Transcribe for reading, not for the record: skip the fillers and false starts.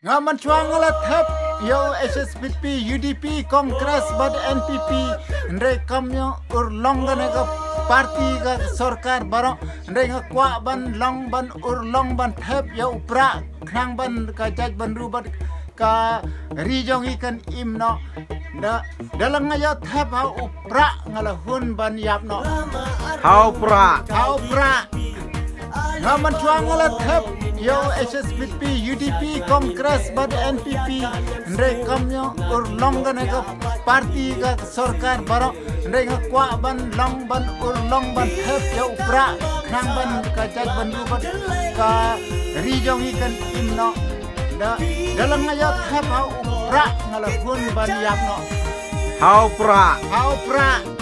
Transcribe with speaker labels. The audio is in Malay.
Speaker 1: Ngaman chuang ngala thap yo SSPP UDP Kongres bad NPP ndre kamyo ur longan ga parti ga sarkar baro ndre nga kwa ban long ban ur long ban thap yo upra khang ban ka jaj ban ru ban ka rijong ikan imno da dalang nga yo thap ha upra ngala hun ban yap no
Speaker 2: Hau pra
Speaker 1: Ngaman chuang ngala thap yo SSPP UDP Kongres bad NPP ndre kamyo ur longan ga parti ga sarkar baro ndre nga kwa ban long ban ur long ban thap yo upra khang ban ka jaj ban ru ban ka rijong ikan imno da dalang nga yo thap ha upra ngala hun ban yap no
Speaker 2: Hau pra
Speaker 1: Hau pra